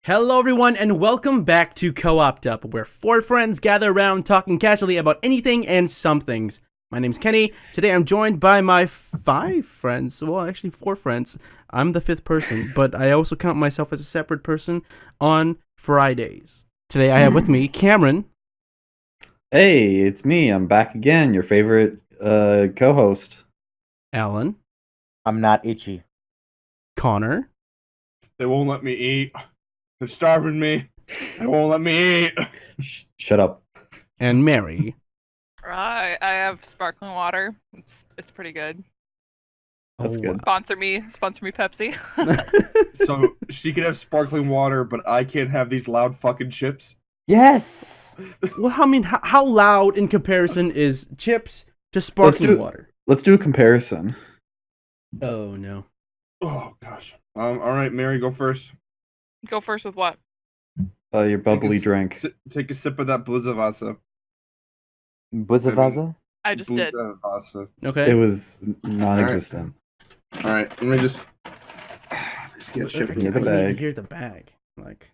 Hello, everyone, and welcome back to Co-OPed Up, where four friends gather around talking casually about anything and some things. My name's Kenny. Today I'm joined by my five friends. Well, actually, four friends. I'm the fifth person, but I also count myself as a separate person on Fridays. Today I have with me Cameron. Hey, it's me. I'm back again, your favorite co-host. Alan. I'm not itchy. Connor. They won't let me eat. They're starving me. They won't let me eat. Shut up. And Mary. I have sparkling water. It's pretty good. That's good. Sponsor me, Pepsi. So she can have sparkling water, but I can't have these loud fucking chips. Yes. Well, I mean, how loud in comparison is chips to sparkling water? Let's do a comparison. Oh, no. Oh gosh. All right, Mary, go first. Go first with what? Your bubbly drink. Take a sip of that Buzavasa. Buzavaza? I just did. Buzavasa. Okay. It was non-existent. All right, let me just get I shit can in the even bag. hear the bag. Like,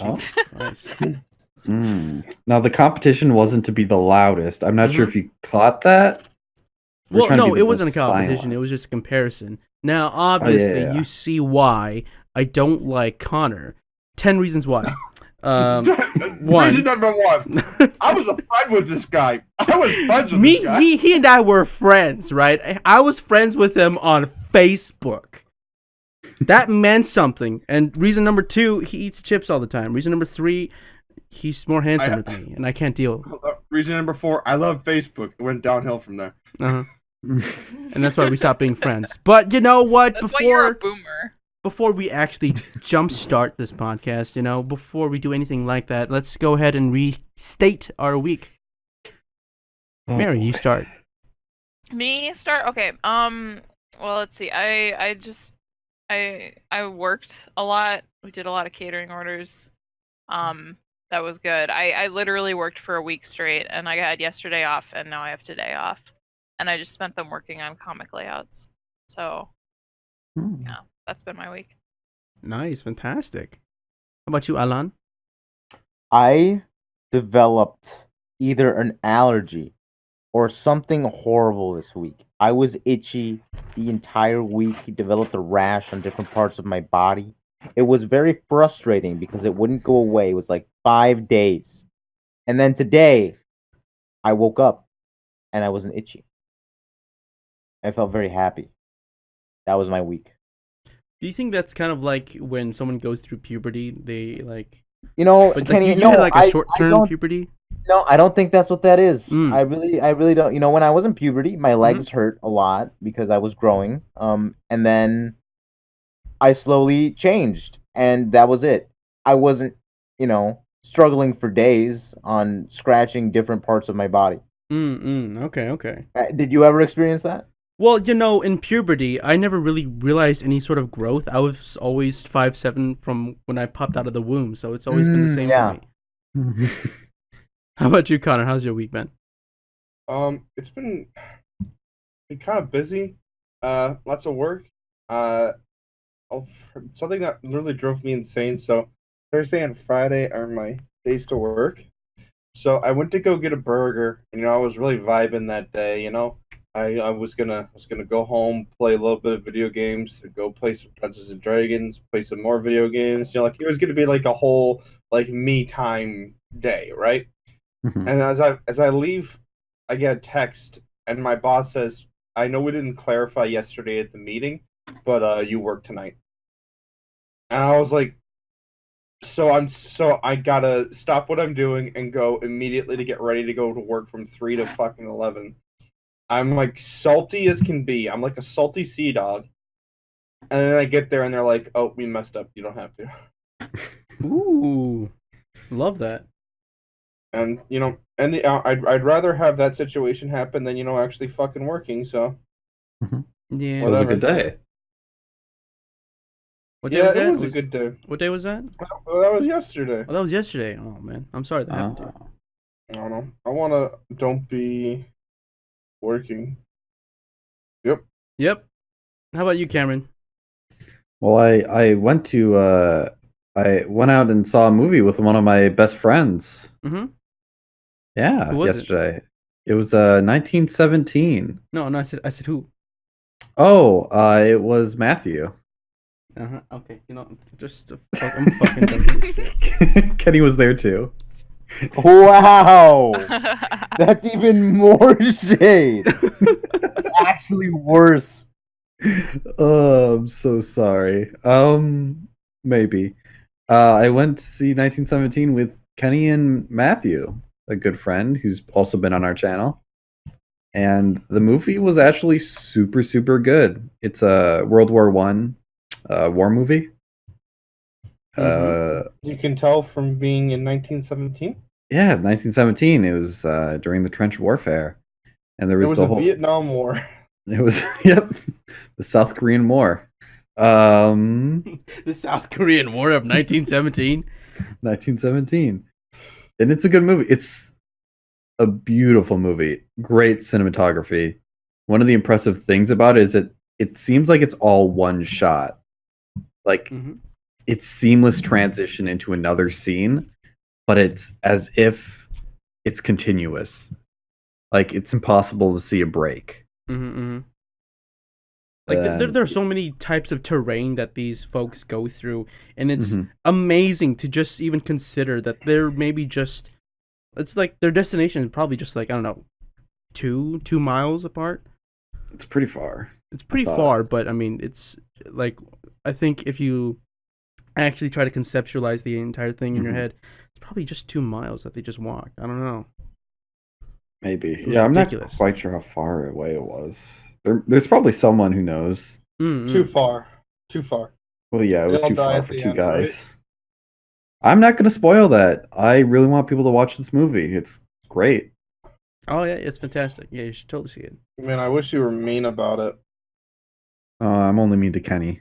Oh. Jesus Christ. Now, the competition wasn't to be the loudest. I'm not sure if you caught that. We're Well, trying to no, be the it wasn't a most competition. silent. It was just a comparison. Now, obviously, yeah. you see why I don't like Connor. 10 reasons why. Reason One. number one. I was a friend with this guy. I was friends with Me, this guy. he and I were friends, right? I was friends with him on Facebook. That meant something. And reason number two, he eats chips all the time. Reason number three, he's more handsome than me, and I can't deal. Reason number four, I love Facebook. It went downhill from there. Uh-huh. And that's why we stopped being friends. But you know what? That's why you're a boomer. Before we actually jumpstart this podcast, before we do anything like that, let's go ahead and restate our week. Mary, you start. Me start? Okay. Well, let's see. I worked a lot. We did a lot of catering orders. That was good. I literally worked for a week straight, and I had yesterday off, and now I have today off. And I just spent them working on comic layouts. So, yeah, that's been my week. Nice, fantastic. How about you, Alan? I developed either an allergy or something horrible this week. I was itchy the entire week. Developed a rash on different parts of my body. It was very frustrating because it wouldn't go away. It was like 5 days. And then today, I woke up and I wasn't itchy. I felt very happy. That was my week. Do you think that's kind of like when someone goes through puberty, they like... But Kenny, you had like a short-term puberty? No, I don't think that's what that is. Mm. I really don't. When I was in puberty, my legs hurt a lot because I was growing. And then I slowly changed, and that was it. I wasn't, struggling for days on scratching different parts of my body. Okay. Did you ever experience that? Well, in puberty, I never really realized any sort of growth. I was always 5'7" from when I popped out of the womb, so it's always been the same for me. How about you, Connor? How's your week been? It's been kind of busy. Lots of work. Something that literally drove me insane. So Thursday and Friday are my days to work. So I went to go get a burger, and I was really vibing that day. I was gonna go home, play a little bit of video games, go play some Dungeons and Dragons, play some more video games. It was gonna be like a whole me time day, right? Mm-hmm. And as I leave, I get a text, and my boss says, "I know we didn't clarify yesterday at the meeting, but you work tonight." And I was like, so I gotta stop what I'm doing and go immediately to get ready to go to work from 3 to fucking 11. I'm like salty as can be. I'm like a salty sea dog. And then I get there and they're like, "Oh, we messed up. You don't have to." Ooh, love that. And I'd rather have that situation happen than actually fucking working. So Yeah, So it was a good day. What day was that? it was a good day. What day was that? Well, that was yesterday. Oh, that was yesterday. Oh man, I'm sorry that happened to you. I don't know. I wanna don't be working. Yep. How about you, Cameron? Well, I went to I went out and saw a movie with one of my best friends. Mm-hmm. Yeah, Who was it? yesterday. It was 1917. No, I said who? Oh, it was Matthew. Okay, just I'm fucking done. Kenny was there too. Wow, that's even more shade. Actually, worse. Oh, I'm so sorry. Maybe. I went to see 1917 with Kenny and Matthew, a good friend who's also been on our channel. And the movie was actually super, super good. It's a World War One war movie. You can tell from being in 1917. Yeah, 1917. It was during the trench warfare, and there It was was the a whole. Vietnam War. It was yep, the South Korean War. The South Korean War of 1917. 1917, and it's a good movie. It's a beautiful movie. Great cinematography. One of the impressive things about it is that it seems like it's all one shot. Like it's seamless transition into another scene, but it's as if it's continuous. Like it's impossible to see a break. Like there are so many types of terrain that these folks go through, and it's amazing to just even consider that they're maybe just. It's like their destination is probably just like, I don't know, 2 miles apart. It's pretty far. It's pretty far, but I mean, it's like, I think if you actually try to conceptualize the entire thing in your head, it's probably just 2 miles that they just walked. I don't know. Maybe. Yeah, I'm not quite sure how far away it was. There's probably someone who knows. Too far. Too far. Well, yeah, it was They'll too die far at for the two end, guys. I'm not going to spoil that. I really want people to watch this movie. It's great. Oh, yeah, it's fantastic. Yeah, you should totally see it. Man, I wish you were mean about it. I'm only mean to Kenny.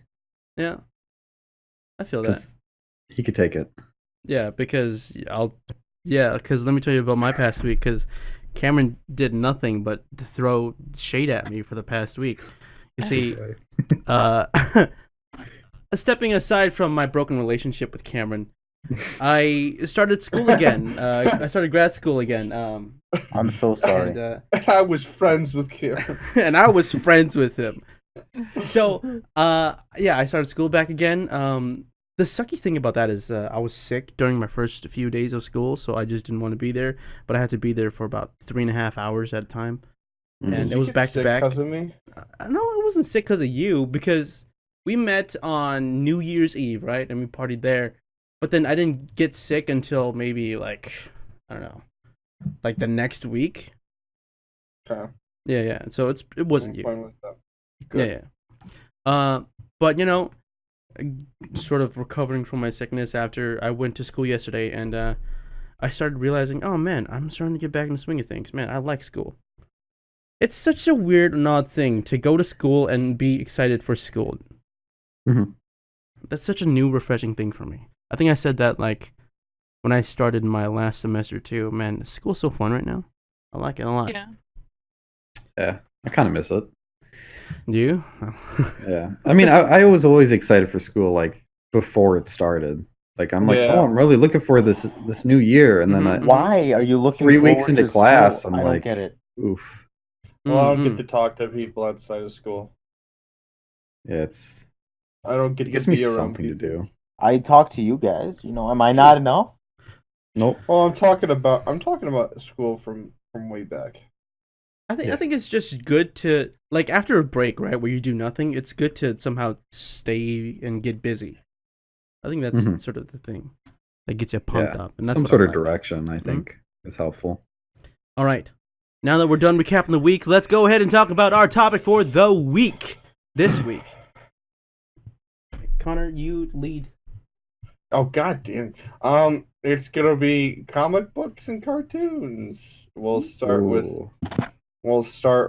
Yeah. I feel that. He could take it. Yeah, because let me tell you about my past week, because Cameron did nothing but to throw shade at me for the past week. You see, stepping aside from my broken relationship with Cameron, I started school again. I started grad school again. I'm so sorry. And I was friends with Cameron. And I was friends with him. So, I started school back again. The sucky thing about that is I was sick during my first few days of school, so I just didn't want to be there. But I had to be there for about 3.5 hours at a time. And it was back to back. Because of me? No, I wasn't sick because of you, because we met on New Year's Eve, right? And we partied there. But then I didn't get sick until maybe, like, I don't know, like the next week. Okay. Yeah. So it wasn't you. Fine with that. Good. Yeah. But, sort of recovering from my sickness after I went to school yesterday, and I started realizing, oh, man, I'm starting to get back in the swing of things. Man, I like school. It's such a weird and odd thing to go to school and be excited for school. That's such a new, refreshing thing for me. I think I said that, like, when I started my last semester, too. Man, school's so fun right now. I like it a lot. Yeah, I kind of miss it. Do you? Yeah. I mean, I was always excited for school, like, before it started. Like, I'm like, I'm really looking for this new year. And then why are you looking 3 weeks into class, school? I'm like, don't get it. Oof. Well, I don't get to talk to people outside of school. Yeah, I don't get it gives to me be around something people. to do. I talk to you guys. Am I not enough? Nope. Well, I'm talking about school from way back. I think it's just good to, like, after a break, right, where you do nothing, it's good to somehow stay and get busy. I think that's sort of the thing that gets you pumped up. And that's some what sort I of like. direction, I think, is helpful. All right. Now that we're done recapping the week, let's go ahead and talk about our topic for the week. This week. Connor, you lead. Oh, goddamn. It's gonna be comic books and cartoons. We'll start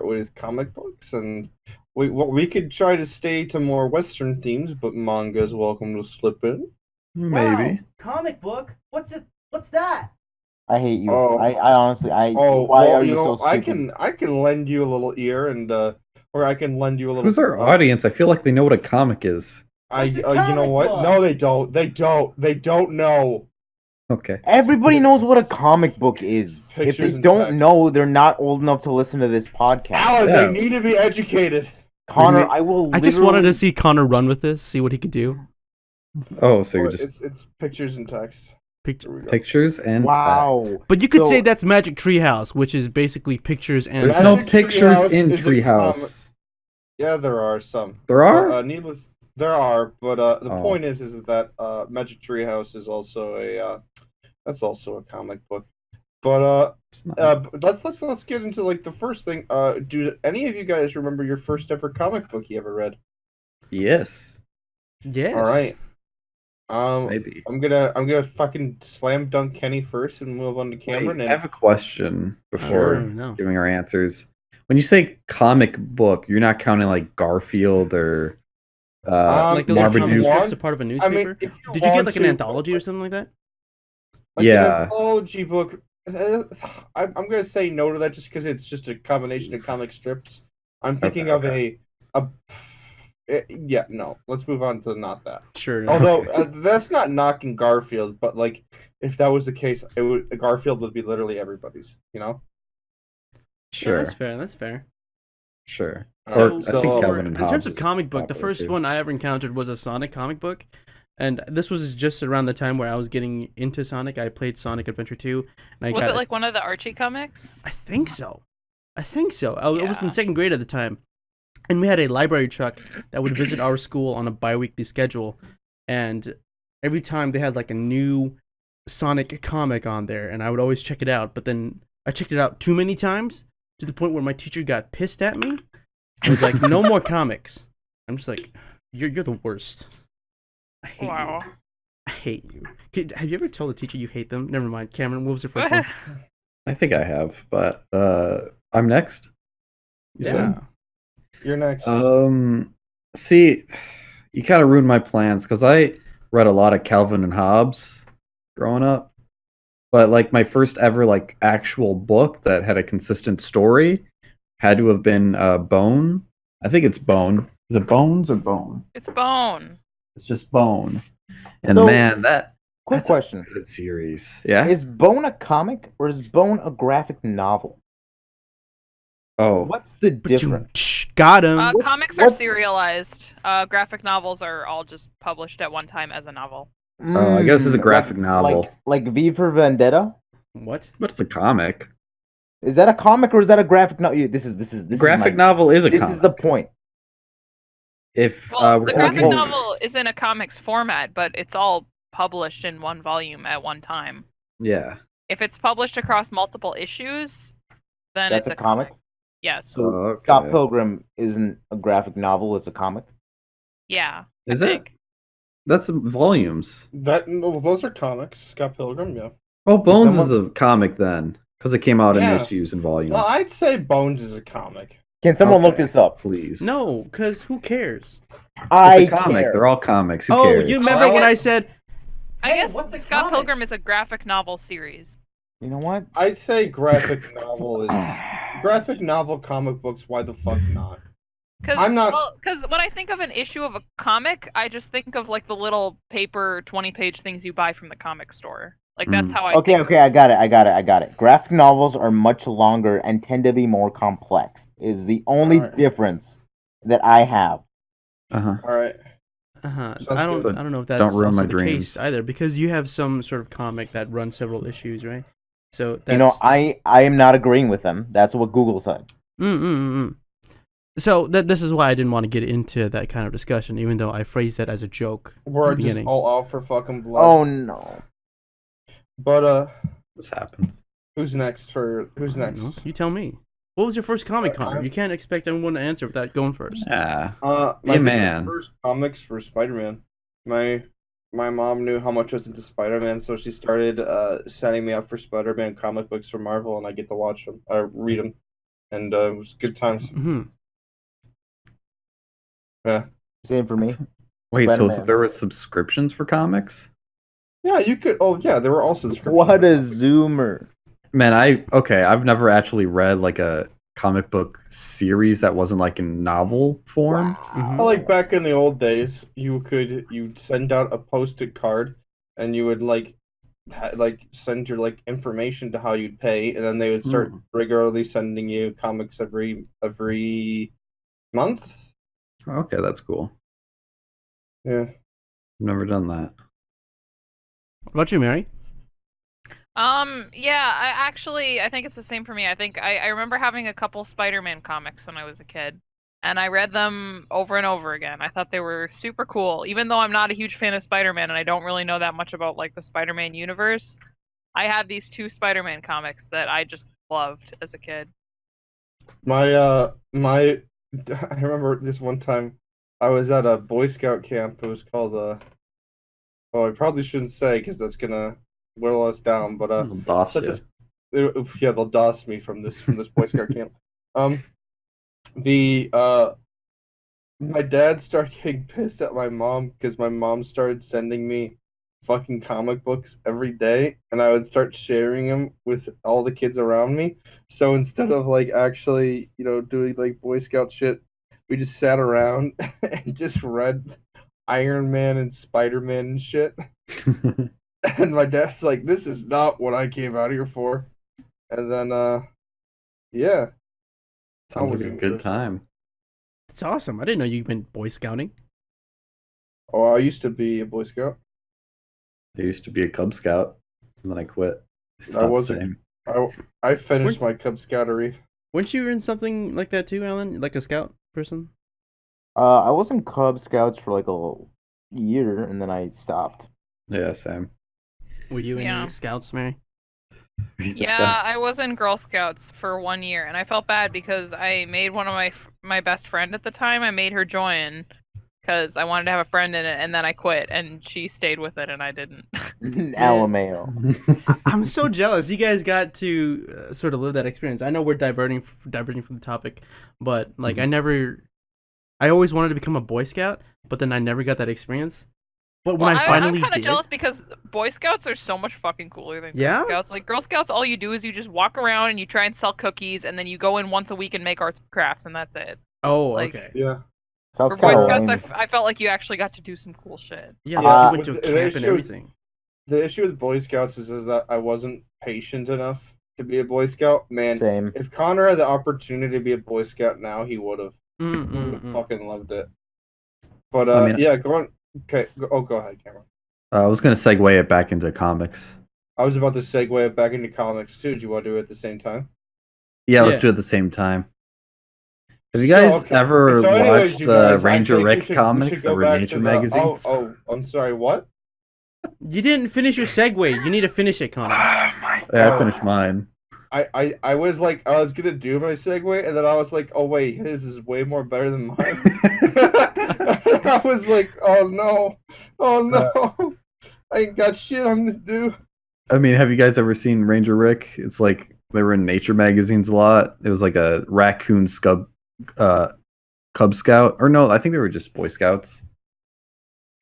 with comic books, and we could try to stay to more Western themes, but manga is welcome to slip in. Maybe. Wow, comic book? What's that? I hate you. Oh. I honestly, why well, are you so stupid? I can lend you a little ear, and or I can lend you a little. Who's our audience? I feel like they know what a comic is. What's a you know comic what? book? No, they don't. They don't know. Okay. Everybody knows what a comic book is. If Pictures they and don't text. know, they're not old enough to listen to this podcast. Alan, Yeah. they need to be educated. Connor, Remake- I will. I just wanted to literally- see Connor run with this, see what he could do. Oh, so you're Well, just it's pictures and text. Picture. There we go. pictures and text. Wow. But you could So- say that's Magic Treehouse, which is basically pictures and There's text. no Magic pictures Treehouse in is a Treehouse. Yeah, there are some. There are? There are, but the Oh. point is that Magic Treehouse is also that's also a comic book. But It's not. let's get into like the first thing. Do any of you guys remember your first ever comic book you ever read? Yes. Yes. All right. Maybe. I'm gonna fucking slam dunk Kenny first and move on to Cameron. Wait, I And have a question Sure. before No. giving our answers. When you say comic book, you're not counting like Garfield or Like those are Marmaduke. comic Marmaduke. strips, a part of a newspaper. if you Did you get want like an to, anthology or something like that? like Yeah. an anthology book. I'm gonna say no to that just because it's just a combination of comic strips. I'm thinking of yeah, no. Let's move on to not that. Sure. no. Although that's not knocking Garfield, but like if that was the case, Garfield would be literally everybody's. You know. Yeah, Sure. that's fair. That's fair. Sure. So, Or I think Calvin in and terms Hobbes of is comic book, the popular, first too. one I ever encountered was a Sonic comic book. And this was just around the time where I was getting into Sonic. I played Sonic Adventure 2. And I Was got it like one of the Archie comics? I think so. I was in Yeah. second grade at the time. And we had a library truck that would visit our school on a bi-weekly schedule. And every time they had like a new Sonic comic on there, and I would always check it out. But then I checked it out too many times to the point where my teacher got pissed at me. It was like, no more comics. I'm just like, you're the worst. I hate Wow. you. I hate you. Have you ever told a teacher you hate them? Never mind. Cameron, what was your first one? I think I have, but I'm next. You said? You're next. See, you kind of ruined my plans because I read a lot of Calvin and Hobbes growing up, but like my first ever like actual book that had a consistent story had to have been Bone. I think it's Bone. Is it Bones or Bone? It's Bone. It's just Bone. And So- man, Quick that's a question: good series. Yeah. Is Bone a comic or is Bone a graphic novel? Oh, What's the difference? Got him. Comics are what's- serialized. Graphic novels are all just published at one time as a novel. I guess it's a graphic novel. Like V for Vendetta. What? but it's a comic. Is that a comic or is that a graphic novel? This is Graphic novel is a This comic. is the point. If Well, we're the talking- graphic novel is in a comics format, but it's all published in one volume at one time. yeah. If it's published across multiple issues, then That's it's a comic. Yes. So- Okay. Scott Pilgrim isn't a graphic novel; it's a comic. Yeah. Is I it? think. That's volumes. Those are comics. Scott Pilgrim, yeah. Oh, Bones someone- is a comic then, because it came out in Yeah. issues and volumes. Well, I'd say Bones is a comic. Can someone look Okay. this up? Please. No, because who cares? It's a comic. They're all comics. Who Oh, cares? you remember I when I guess- said, I Hey, guess what's a Scott comic? Pilgrim is a graphic novel series. You know what? I'd say graphic novel is graphic novel comic books. Why the fuck not? Because I'm not- when I think of an issue of a comic, I just think of like the little paper 20-page things you buy from the comic store. Like that's how I Okay, think of okay, I got it. Graphic novels are much longer and tend to be more complex. Is the only Alright. difference that I have. Uh-huh. All right. I Sounds don't good. know if Don't that's ruin also my the dreams. case either, because you have some sort of comic that runs several issues, right? So that's, You know, I am not agreeing with them. That's what Google said. So this is why I didn't want to get into that kind of discussion, even though I phrased that as a joke. We're in the just beginning. all out for fucking blood. Oh no. But This happened. who's next? I don't know. next? You tell me. What was your first comic, Connor? I'm- You can't expect everyone to answer without going first. Yeah. I Hey, think man. My first comics were Spider-Man. My mom knew how much I was into Spider-Man, so she started setting me up for Spider-Man comic books from Marvel, and I get to watch them, read them, and it was good times. Hmm. Yeah, Same for me. Wait, so Spider-Man. there were subscriptions for comics? yeah, you could. Oh, yeah, there were also subscriptions. What for a comics. zoomer. Man, I've never actually read like a comic book series that wasn't like in novel form. Mhm. I like back in the old days, you'd send out a posted card, and you would send your information to how you'd pay, and then they would start regularly sending you comics every month. Okay, that's cool. Yeah. I've never done that. What about you, Mary? Yeah, I think it's the same for me. I think I remember having a couple Spider-Man comics when I was a kid, and I read them over and over again. I thought they were super cool, even though I'm not a huge fan of Spider-Man and I don't really know that much about like the Spider-Man universe. I had these 2 Spider-Man comics that I just loved as a kid. I remember this one time I was at a Boy Scout camp. It was called oh, I probably shouldn't say because that's gonna whittle us down, but DOS so ya. yeah, they'll DOS me from this Boy Scout camp. The my dad started getting pissed at my mom because my mom started sending me fucking comic books every day, and I would start sharing them with all the kids around me. So instead of like actually, doing like Boy Scout shit, we just sat around and just read Iron Man and Spider-Man and shit. And my dad's like, "This is not what I came out here for." And then, yeah, Sounds like was a good interesting. time. It's awesome. I didn't know you've been Boy Scouting. Oh, I used to be a Boy Scout. I used to be a Cub Scout, and then I quit. It's I not the wasn't- same. I finished my Cub Scoutery. Weren't you in something like that too, Alan? Like a scout person? I was in Cub Scouts for like a year, and then I stopped. Yeah, same. Were you in Yeah. any scouts, Mary? The Yeah, Scouts. I was in Girl Scouts for 1 year, and I felt bad because I made one of my best friend at the time. I made her join because I wanted to have a friend in it, and then I quit, and she stayed with it, and I didn't. LMAO. I'm so jealous. You guys got to sort of live that experience. I know we're diverging from the topic, but like I always wanted to become a Boy Scout, but then I never got that experience. But when I finally I'm kind did, of jealous because Boy Scouts are so much fucking cooler than Yeah? Girl Scouts. Like Girl Scouts, all you do is you just walk around and you try and sell cookies, and then you go in once a week and make arts and crafts, and that's it. oh, like- okay, Yeah. Sounds For Boy kind of Scouts, lame. I felt like you actually got to do some cool shit. yeah, Yeah, you went to a the camp and issue is- everything. The issue with Boy Scouts is that I wasn't patient enough to be a Boy Scout. Man, Same. if Connor had the opportunity to be a Boy Scout now, he would have. Mm-mm-mm. Fucking loved it. But I mean- yeah, go on. Okay, go ahead, Cameron. I was gonna segue it back into comics. I was about to segue it back into comics too. Do you want to do it at the same time? Yeah, let's Yeah. do it at the same time. Have you So, guys okay. ever So anyways, watched you the guys, I Ranger think we Rick should comics go that were back Nature to magazines? Oh, I'm sorry. What? You didn't finish your segue. You need to finish it, Connor. Yeah, I finished mine. I was like, I was gonna do my segue, and then I was like, oh wait, his is way more better than mine. I was like, oh no, I ain't got shit on this dude. I mean, have you guys ever seen Ranger Rick? It's like they were in Nature magazines a lot. It was like a raccoon Cub Scout, or no, I think they were just Boy Scouts.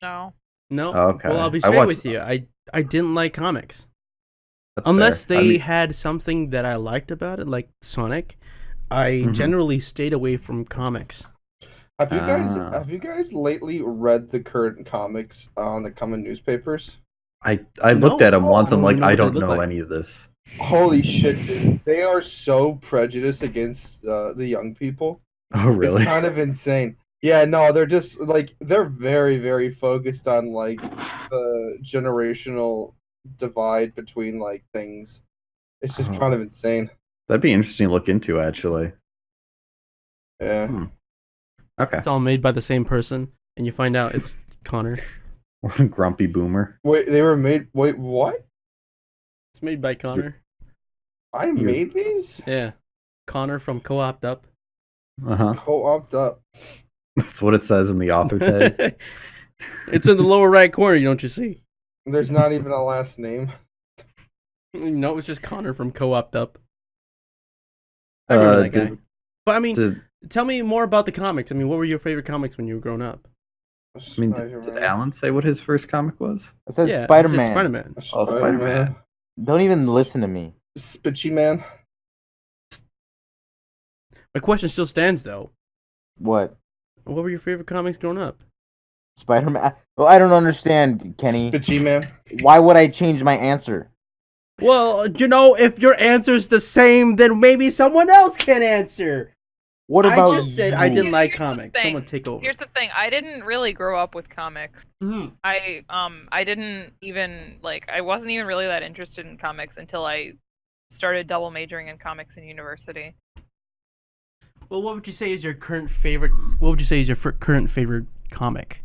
No. No. Oh, okay. Well, I'll be I straight watched with you. I didn't like comics. That's Unless fair. they I mean, had something that I liked about it, like Sonic, I Mhm. generally stayed away from comics. Have you guys lately read the current comics that come in newspapers? I looked No. at them once. I I'm don't like, even know I what they don't look know like. any of this. Holy shit, dude! They are so prejudiced against the young people. Oh, really? It's kind of insane. Yeah, no, they're just like they're very, very focused on like the generational divide between like things. It's just Oh. kind of insane. That'd be interesting to look into, actually. Yeah. Okay. It's all made by the same person, and you find out it's Connor. Grumpy Boomer. Wait, they were made. Wait, what? It's made by Connor. I made these? Yeah. Connor from Co-OPed Up. Uh-huh. Co-oped up. That's what it says in the author tag. It's in the lower right corner, don't you see? There's not even a last name. No, it's just Connor from Co-OPed Up. I remember that guy. But I mean, tell me more about the comics. I mean, what were your favorite comics when you were growing up? I mean, did Alan say what his first comic was? I said Yeah, Spider-Man. Spider-Man. Oh, Spider-Man. Don't even listen to me. Spitchy Man. My question still stands though. What? What were your favorite comics growing up? Spider-Man? Well, I don't understand, Kenny. Spitchy man. Why would I change my answer? Well, if your answer's the same, then maybe someone else can answer. What I about just said you? I didn't like Here's the comics. thing. Someone take over. Here's the thing. I didn't really grow up with comics. Mhm. I didn't even I wasn't even really that interested in comics until I started double majoring in comics in university. Well, what would you say is your current favorite? What would you say is your current favorite comic?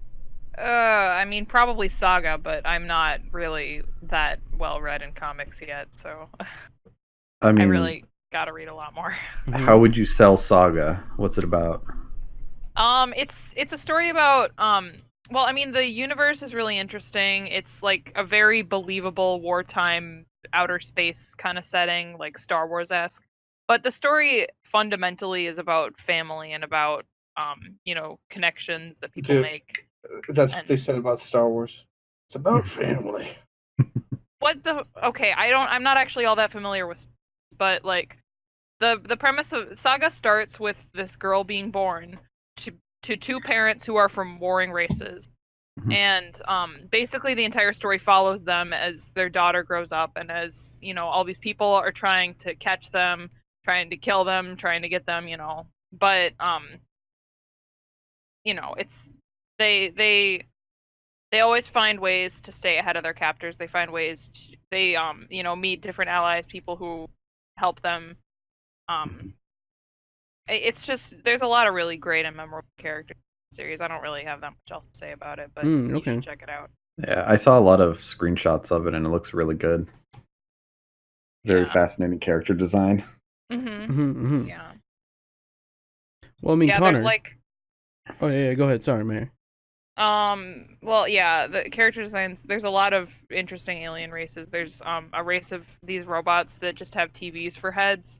I mean probably Saga, but I'm not really that well read in comics yet, so I I mean, really gotta read a lot more. how would you sell Saga? What's it about? It's a story about well, I mean the universe is really interesting. It's like a very believable wartime outer space kind of setting, like Star Wars-esque. But the story fundamentally is about family and about connections that people Dude. make. That's what they said about Star Wars. It's about family. I'm not actually all that familiar with, but like the premise of Saga starts with this girl being born to two parents who are from warring races. Mhm. And basically the entire story follows them as their daughter grows up, and as all these people are trying to catch them, trying to kill them, trying to get them, but it's they always find ways to stay ahead of their captors. They find ways to, they meet different allies, people who help them. It's just there's a lot of really great and memorable characters in the series. I don't really have that much else to say about it, but you Okay. should check it out. Yeah, I saw a lot of screenshots of it, and it looks really good. Very Yeah. fascinating character design. Mm-hmm. Yeah. Well, I mean, Yeah, Connor. there's like Oh yeah, go ahead. Sorry, Mayor. well, yeah, the character designs, there's a lot of interesting alien races. There's a race of these robots that just have TVs for heads,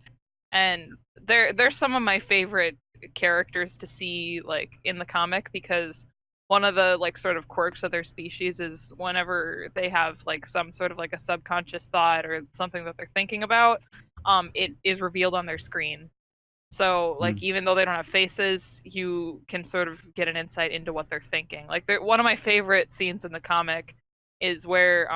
and they're some of my favorite characters to see like in the comic, because one of the like sort of quirks of their species is whenever they have like some sort of like a subconscious thought or something that they're thinking about, it is revealed on their screen. So, like, even though they don't have faces, you can sort of get an insight into what they're thinking. Like, one of my favorite scenes in the comic is where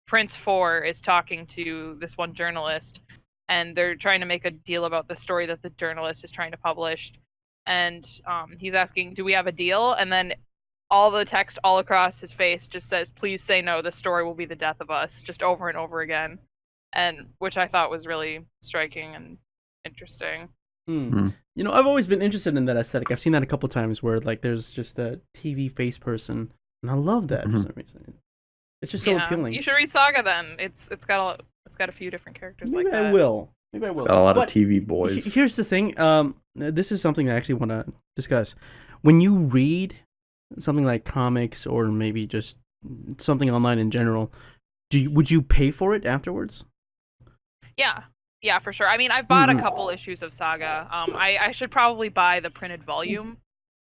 Prince 4 is talking to this one journalist, and they're trying to make a deal about the story that the journalist is trying to publish. And he's asking, "Do we have a deal?" And then all the text all across his face just says, "Please say no. The story will be the death of us," just over and over again. And which I thought was really striking and interesting. I've always been interested in that aesthetic. I've seen that a couple times where like there's just a TV face person, and I love that for some reason. It's just so appealing. You should read Saga then. It's got a few different characters Maybe like that. I will. Maybe I It's will. got a lot But of TV boys. Here's the thing. This is something I actually want to discuss. When you read something like comics or maybe just something online in general, would you pay for it afterwards? Yeah, for sure. I mean, I've bought a couple issues of Saga. I should probably buy the printed volume.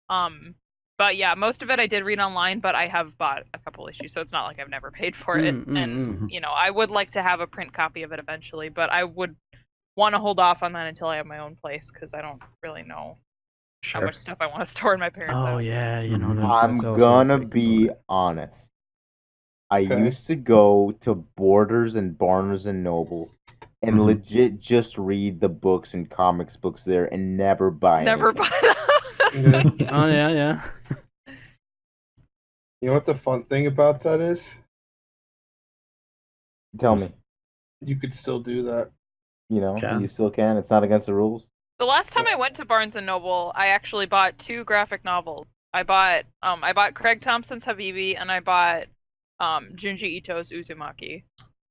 But yeah, most of it I did read online, but I have bought a couple issues, so it's not like I've never paid for it. And I would like to have a print copy of it eventually, but I would want to hold off on that until I have my own place, because I don't really know how much stuff I want to store in my parents' house. Oh yeah, I'm that's also gonna a big be component. honest. I Okay. used to go to Borders and Barnes and Noble and legit just read the books and comics books there and never buy Never anything. bought. Oh yeah. You know what the fun thing about that is? Tell me, You could still do that. Can. you still can. It's not against the rules. The last time I went to Barnes and Noble, I actually bought 2 graphic novels. I bought Craig Thompson's Habibi, and I bought Junji Ito's Uzumaki.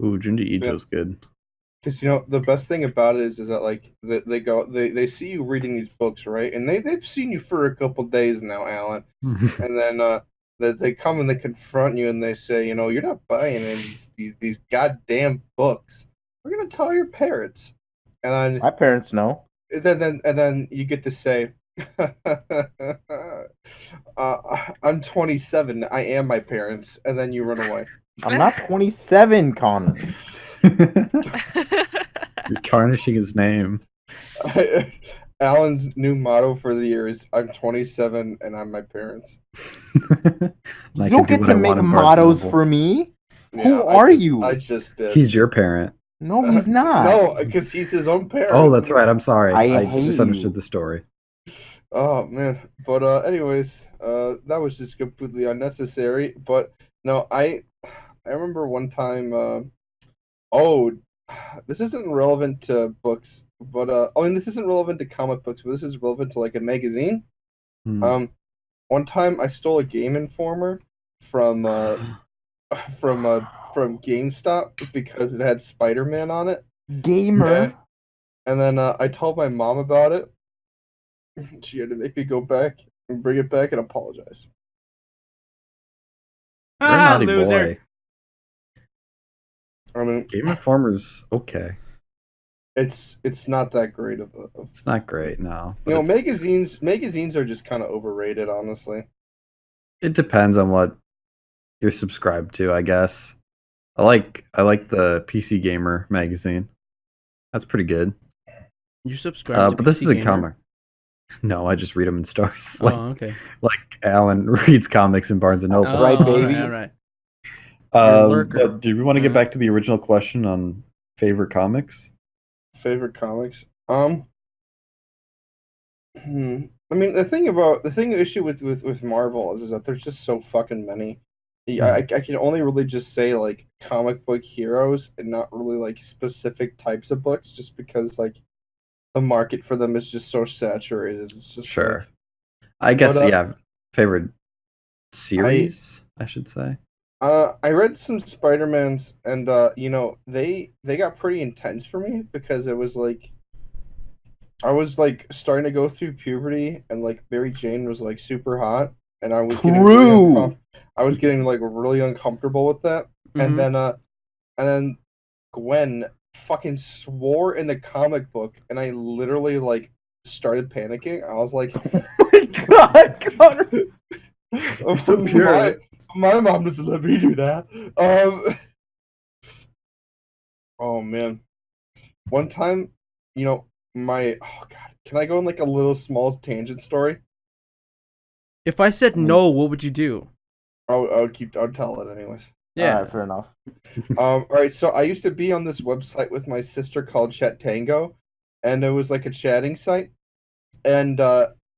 Ooh, Junji Ito's good. Because the best thing about it is that like they see you reading these books, right? And they've seen you for a couple days now, Alan. And then they come and they confront you and they say, you're not buying these goddamn books. We're gonna tell your parents. And then My parents know. and then you get to say, I'm 27. I am my parents, and then you run away. I'm not 27, Connor. You're tarnishing his name. Alan's new motto for the year is I'm 27 and I'm my parents. And I You can don't do get what to I make want in Barnes and mottos Noble. for me. Yeah, Who are you? I just did. He's your parent. No, he's not. No, because he's his own parent. Oh, that's right. I'm sorry. I I hate misunderstood you. the story. Oh man, but anyways, that was just completely unnecessary. But no, I remember one time. Oh, this isn't relevant to books, but I mean this isn't relevant to comic books, but this is relevant to like a magazine. Hmm. One time I stole a Game Informer from from GameStop because it had Spider-Man on it. Gamer. And then I told my mom about it. She had to make me go back and bring it back and apologize. You're a naughty Loser. boy. I mean, Game Informer's okay. it's not that great of It's not great, no. you know, But magazines are just kind of overrated, honestly. it depends on what you're subscribed to, I guess. I like the PC Gamer magazine. That's pretty good. You subscribe to But this PC is a Gamer? comic. No, I just read them in stores. Oh, okay. Like Alan reads comics in Barnes and Noble. That's right, baby. All right. You're a lurker. But do we want to get back to the original question on favorite comics? Favorite comics? I mean, the issue with Marvel is that there's just so fucking many. I can only really just say like comic book heroes and not really like specific types of books, just because like the market for them is just so saturated. It's just Sure. like, I guess, But, yeah. Favorite series, I should say. I read some Spider-Mans and you know, they got pretty intense for me because it was like I was like starting to go through puberty and like Mary Jane was like super hot and I was getting True. I was getting like really uncomfortable with that. Mhm. And then Gwen fucking swore in the comic book and I literally like started panicking. I was like, Oh my God, Connor. I'm so pure. My mom doesn't let me do that. Oh man. One time, you know, oh god, can I go in like a little small tangent story? If I said no, what would you do? I'll tell it anyways. Yeah. Alright, fair enough. All right, so I used to be on this website with my sister called Chat Tango, and it was like a chatting site, and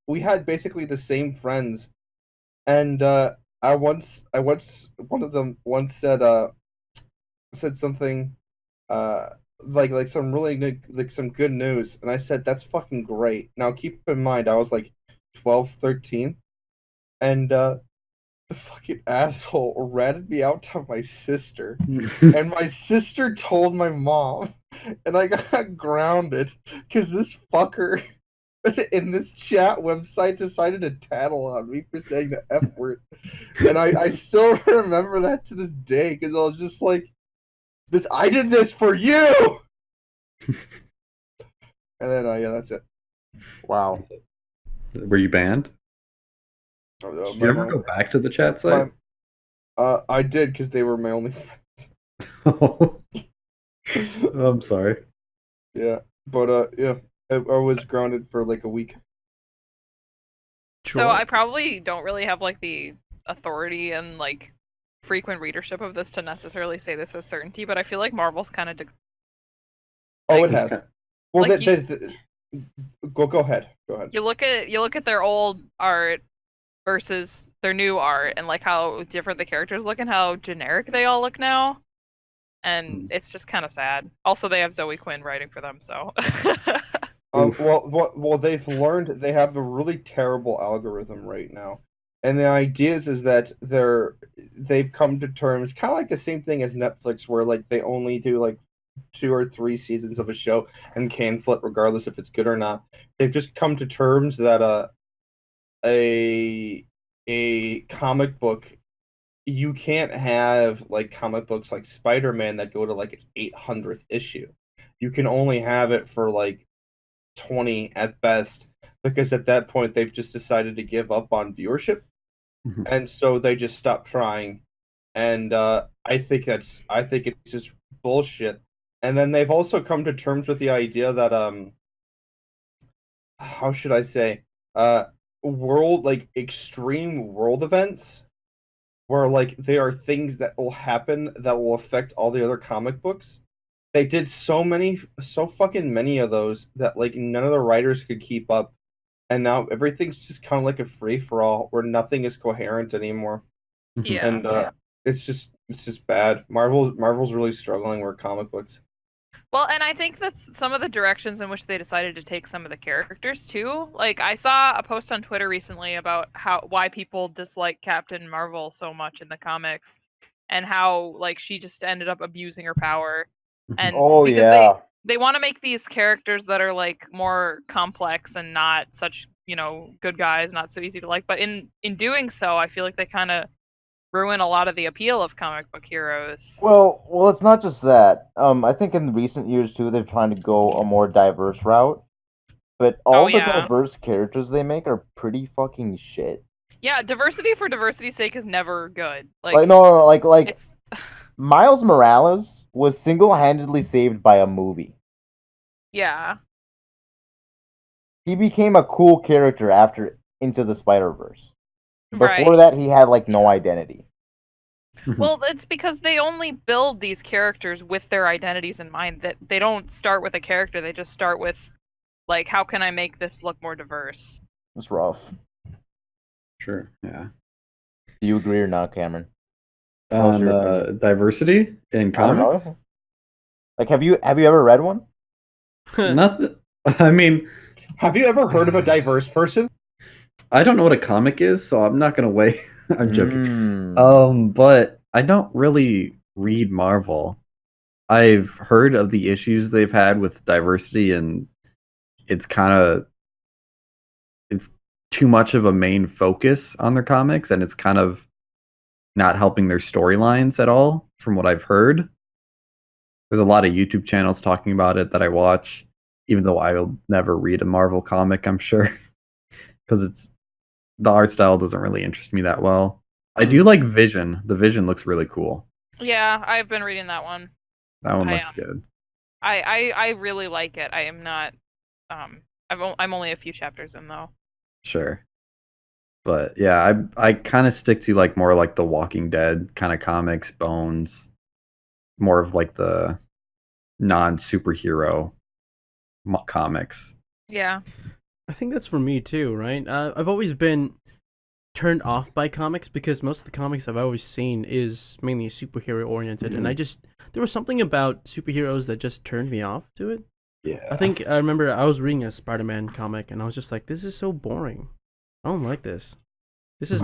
we had basically the same friends, and I once one of them once said something like some really good, like some good news, and I said that's fucking great. Now keep in mind I was like 12, 13, and the fucking asshole ratted me out to my sister, and my sister told my mom, and I got grounded because this fucker in this chat website decided to tattle on me for saying the F word, and I still remember that to this day because I was just like, I did this for you. And then yeah, that's it. Wow. Were you banned? Did you ever go back to the chat site? I did because they were my only friends. Oh, I'm sorry. Yeah, but yeah, I was grounded for like a week. So I probably don't really have like the authority and like frequent readership of this to necessarily say this with certainty, but I feel like Marvel's kind of Oh, like, it has. Well, like go ahead. Go ahead. you look at their old art versus their new art and like how different the characters look and how generic they all look now. And it's just kind of sad. Also, they have Zoe Quinn writing for them, so. Well, they've learned they have a really terrible algorithm right now, and the idea is that they've come to terms, kind of like the same thing as Netflix, where like they only do like 2 or 3 seasons of a show and cancel it regardless if it's good or not. They've just come to terms that a comic book, you can't have like comic books like Spider-Man that go to like its 800th issue. You can only have it for like 20 at best, because at that point they've just decided to give up on viewership, and so they just stop trying. And I think it's just bullshit. And then they've also come to terms with the idea that how should I say, world like extreme world events where like they are things that will happen that will affect all the other comic books. They did so fucking many of those that like none of the writers could keep up, and now everything's just kind of like a free for all where nothing is coherent anymore, Yeah. and it's just bad. Marvel's really struggling with comic books. Well, and I think that's some of the directions in which they decided to take some of the characters too. Like I saw a post on Twitter recently about why people dislike Captain Marvel so much in the comics and how like she just ended up abusing her power. And Oh because yeah. they want to make these characters that are like more complex and not such, good guys, not so easy to like, but in doing so, I feel like they kind of ruin a lot of the appeal of comic book heroes. Well, it's not just that. I think in recent years too, they're trying to go a more diverse route. But Oh all the yeah. diverse characters they make are pretty fucking shit. Yeah, diversity for diversity's sake is never good. Like no, like it's Miles Morales was single-handedly saved by a movie. yeah. He became a cool character after Into the Spider-Verse. Before Right. that, he had like no identity. Well, it's because they only build these characters with their identities in mind. That they don't start with a character; they just start with, like, how can I make this look more diverse? It's rough. Sure. Yeah. Do you agree or not, Cameron? What's On your opinion? diversity in I don't comics. know. Like, have you ever read one? Nothing. I mean, Have you ever heard of a diverse person? I don't know what a comic is, so I'm not gonna weigh. I'm joking. But I don't really read Marvel. I've heard of the issues they've had with diversity, and it's too much of a main focus on their comics, and it's kind of not helping their storylines at all, from what I've heard. There's a lot of YouTube channels talking about it that I watch, even though I will never read a Marvel comic, I'm sure, because the art style doesn't really interest me that well. I do like Vision. The Vision looks really cool. Yeah, I've been reading that one. That one I looks good. I really like it. I am not. I'm only a few chapters in though. Sure. But yeah, I kind of stick to like more like the Walking Dead kind of comics, Bones, more of like the non-superhero comics. Yeah. I think that's for me too, right? I've always been turned off by comics because most of the comics I've always seen is mainly superhero oriented, and there was something about superheroes that just turned me off to it. Yeah. I think I remember I was reading a Spider-Man comic and I was just like, this is so boring. I don't like this. This is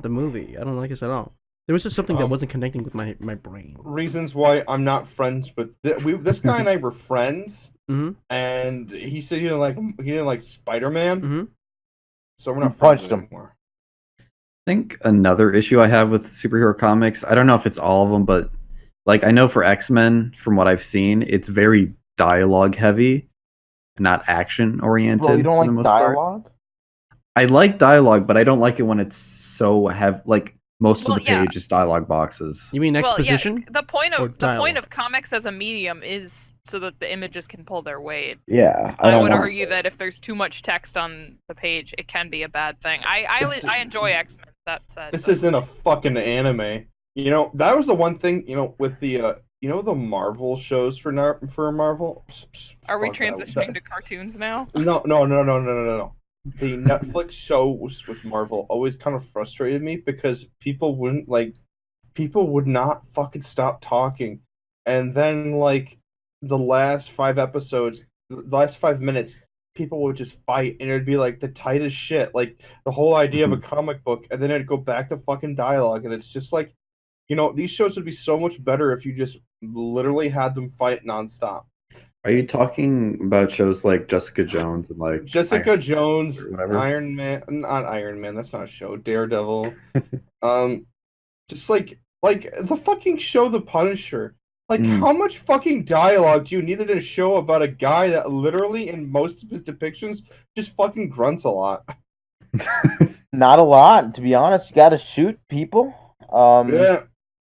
the movie. I don't like this at all. There was just something that wasn't connecting with my brain. Reasons why I'm not friends with this guy and I were friends, and he said he didn't like Spider-Man, so we're not friends punched him. anymore. I think another issue I have with superhero comics, I don't know if it's all of them, but like I know for X-Men, from what I've seen, it's very dialogue heavy, not action oriented. Bro, you don't for the like most dialogue? part. I like dialogue, but I don't like it when it's so heavy. Like most of the page is dialogue boxes. You mean exposition? Well, yeah, or the point of comics as a medium is so that the images can pull their weight. Yeah, I would argue that if there's too much text on the page, it can be a bad thing. I enjoy X-Men. That said, This isn't a fucking anime. You know, that was the one thing, with the the Marvel shows for Marvel. Are we Fuck transitioning to cartoons now? No. The Netflix shows with Marvel always kind of frustrated me because people would not fucking stop talking. And then the last 5 minutes, people would just fight and it'd be like the tightest shit. Like the whole idea of a comic book, and then it'd go back to fucking dialogue, and it's just like, these shows would be so much better if you just literally had them fight nonstop. Are you talking about shows like Jessica Jones and like Jessica Jones, whatever? Iron Man, not Iron Man, that's not a show. Daredevil. Just like the fucking show The Punisher. Like how much fucking dialogue do you need in a show about a guy that literally in most of his depictions just fucking grunts a lot? Not a lot, to be honest. You gotta shoot people. Yeah, if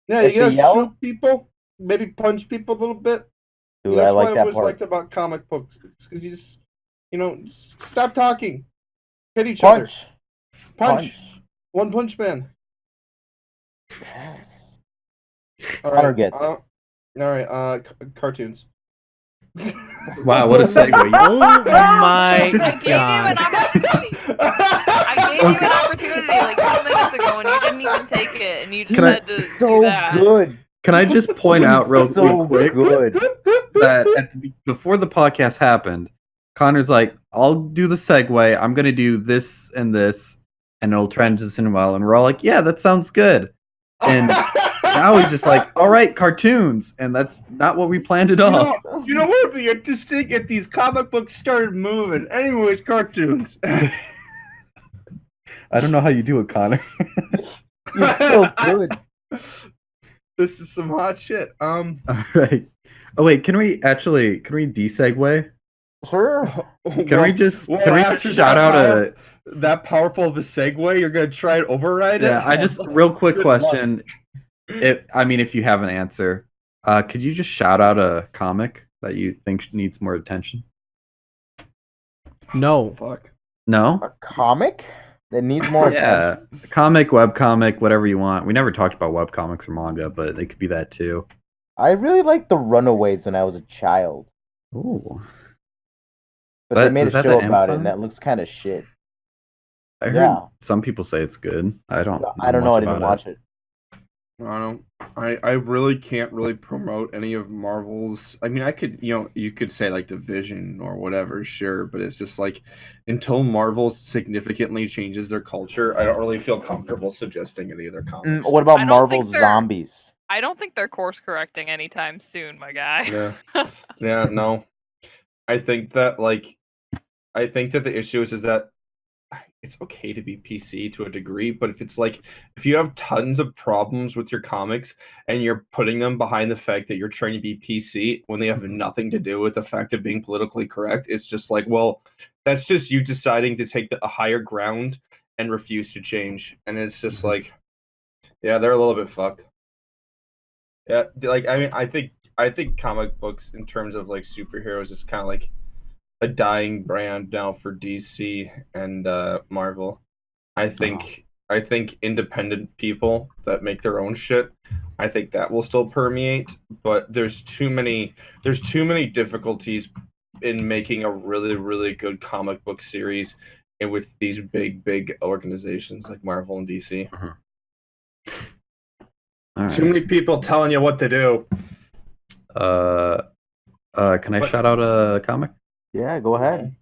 you they gotta yell- shoot people, maybe punch people a little bit. Dude, That's I like what I that always part. liked about comic books, because Stop talking. Hit each other. Punch. One Punch Man. Yes. All Connor right. gets it. All right. Cartoons. Wow, what a segue. Oh my I gave you an god. opportunity. I gave you an opportunity like 2 minutes ago, and you didn't even take it, and you Can I- decided to So do that. good. Can I just point out real quick good. that before the podcast happened, Connor's like, I'll do the segue. I'm going to do this, and it'll transition well. And we're all like, yeah, that sounds good. And now he's just like, all right, cartoons. And that's not what we planned at all. You know what would be interesting if these comic books started moving? Anyways, cartoons. I don't know how you do it, Connor. You're so good. This is some hot shit. All right. Oh wait, can we de-segue? Sure. Can we just shout out that powerful of a segue? You're gonna try and override it? Yeah, I just real quick question. If you have an answer, could you just shout out a comic that you think needs more attention? No. Fuck. No? A comic that needs more attention. Yeah. Comic, webcomic, whatever you want. We never talked about webcomics or manga, but it could be that too. I really liked The Runaways when I was a child. Ooh. But they made a was that show the about it, Amazon? and that looks kind of shit. I heard Yeah. some people say it's good. I don't know. I don't know. much I didn't about watch it. I don't. I really can't really promote any of Marvel's. I mean, I could, you could say like the Vision or whatever, sure, but it's just like until Marvel significantly changes their culture, I don't really feel comfortable suggesting any of their comics. What about I don't Marvel think they're- Zombies? I don't think they're course correcting anytime soon, my guy. Yeah, no. I think that the issue is that it's okay to be PC to a degree, but if you have tons of problems with your comics and you're putting them behind the fact that you're trying to be PC when they have nothing to do with the fact of being politically correct, it's just like, well, that's just you deciding to take a higher ground and refuse to change. And it's just like, yeah, they're a little bit fucked. Yeah, I think comic books in terms of like superheroes is kind of like a dying brand now for DC and Marvel. I think independent people that make their own shit, I think that will still permeate, but there's too many difficulties in making a really, really good comic book series and with these big organizations like Marvel and DC. All right. Too many people telling you what to do. Can I shout out a comic? Yeah, go ahead.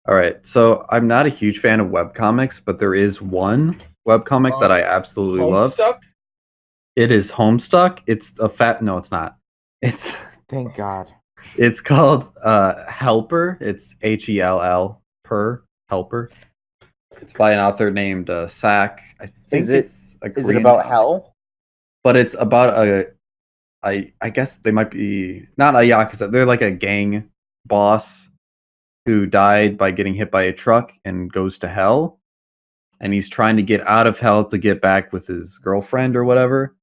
All right. So I'm not a huge fan of webcomics, but there is one webcomic that I absolutely love. Homestuck? It is Homestuck. It's no, it's not. Thank God. It's called Helper. It's Hell per Helper. It's by an author named Sack. I think Is it Korean about comic. hell? But it's about I guess they might be not a yakuza. They're like a gang boss who died by getting hit by a truck and goes to hell. And he's trying to get out of hell to get back with his girlfriend or whatever.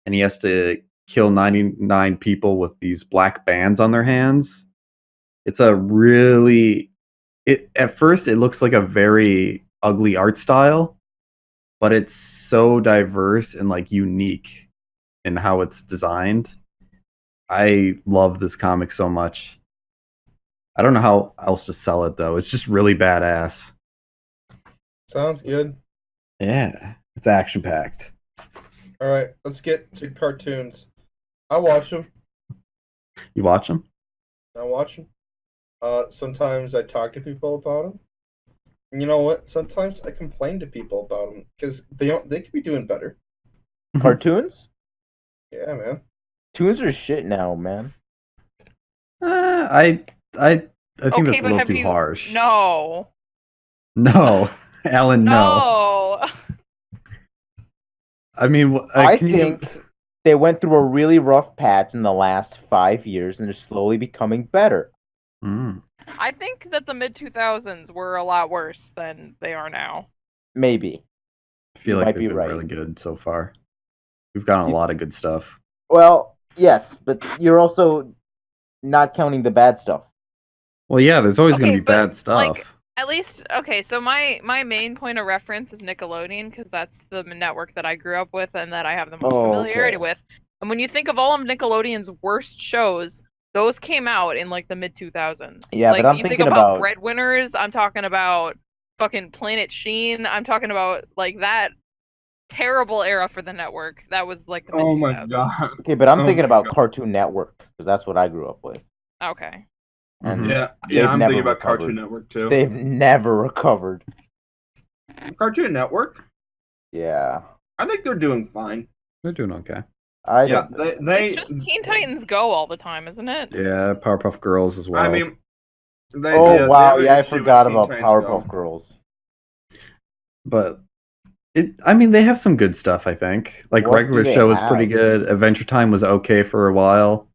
And he has to kill 99 people with these black bands on their hands. It's a really at first it looks like a very ugly art style, but it's so diverse and like unique in how it's designed. I love this comic so much. I don't know how else to sell it though. It's just really badass. Sounds good. Yeah, it's action packed. All right, let's get to cartoons. I watch them. You watch them? Sometimes I talk to people about them. You know what? Sometimes I complain to people about them because they could be doing better. Cartoons? Yeah, man. Tunes are shit now, man. I think that's a little too harsh. No. No, Alan, no. No. I mean, I think they went through a really rough patch in the last 5 years and they're slowly becoming better. I think that the mid 2000s were a lot worse than they are now. Maybe. I feel You like might they've be been right. really good so far. We've gotten a lot of good stuff. Well, yes, but you're also not counting the bad stuff. Well, yeah, there's always going Okay, to be but, bad stuff. At least, okay, so my main point of reference is Nickelodeon, because that's the network that I grew up with and that I have the most familiarity with. And when you think of all of Nickelodeon's worst shows, those came out in like the mid 2000s. Yeah, like but I'm you think thinking about about Breadwinners, I'm talking about fucking Planet Sheen, I'm talking about like that terrible era for the network. That was like the mid 2000s. Oh my god. okay, but I'm Oh thinking my about God. Cartoon Network because that's what I grew up with. Okay. And Mhm. Yeah, they've I'm never thinking about recovered. Cartoon Network too. They've never recovered. Cartoon Network? Yeah, I think they're doing fine. They're doing okay. I Yeah, don't. they It's just Teen Titans Go all the time, isn't it? Yeah, Powerpuff Girls as well. I mean, they, Oh they wow, have an yeah, I issue with forgot Teen about Titans Powerpuff Go. Girls. but I mean, they have some good stuff. I think like What regular do they show was pretty have? good. Adventure Time was okay for a while.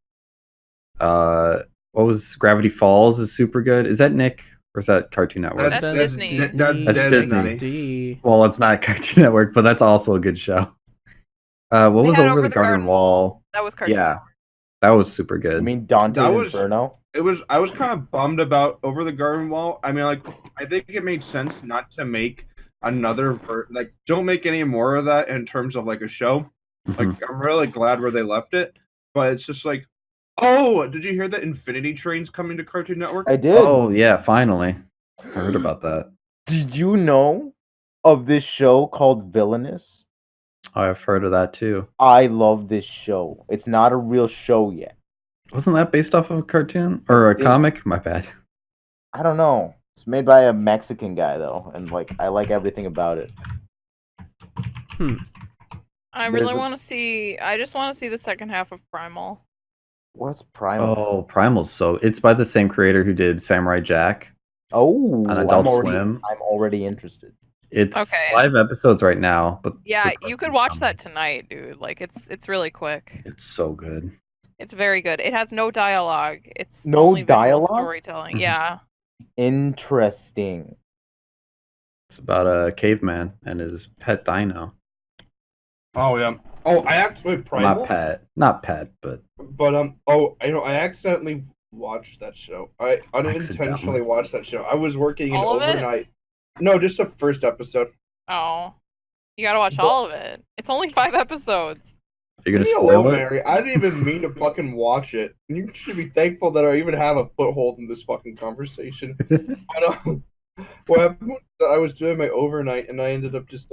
What was Gravity Falls is super good. Is that Nick or is that Cartoon Network? That's Disney. That's Disney. Disney. Well, it's not Cartoon Network, but that's also a good show. What They was had Over the Garden Wall? That was Cartoon Yeah, Network. that was super I good. mean Dante's That was- Inferno. I was kind of bummed about Over the Garden Wall. I mean, like, I think it made sense not to make another like, don't make any more of that in terms of like a show. Like, Mhm. I'm really glad where they left it, but it's just like, oh, did you hear that Infinity Train's coming to Cartoon Network? I did. Oh yeah, finally, I heard about that. Did you know of this show called Villainous? I've heard of that too. I love this show. It's not a real show yet. Wasn't that based off of a cartoon or a It- comic? My bad. I don't know. It's made by a Mexican guy though, and like I like everything about it. I really want to see. I just want to see the second half of Primal. What's Primal? Oh, Primal's it's by the same creator who did Samurai Jack. Oh, on Adult Swim. I'm already interested. It's Okay. 5 episodes right now, but Yeah, the you could cartoon's watch coming. that tonight, dude. Like it's really quick. It's so good. It's very good. It has no dialogue. It's No only visual dialogue? storytelling. Mhm. Yeah. Interesting. It's about a caveman and his pet dino. Oh yeah. Oh, I actually Primal. Not pet, but But I accidentally watched that show. I unintentionally Accidentally. watched that show. I was working All an of it? overnight. No, just the first episode. Oh, you gotta watch But- all of it. It's only 5 episodes. you're gonna Leave me spoil alone, it. Mary. I didn't even mean to fucking watch it. You should be thankful that I even have a foothold in this fucking conversation. But what happened was that I was doing my overnight and I ended up just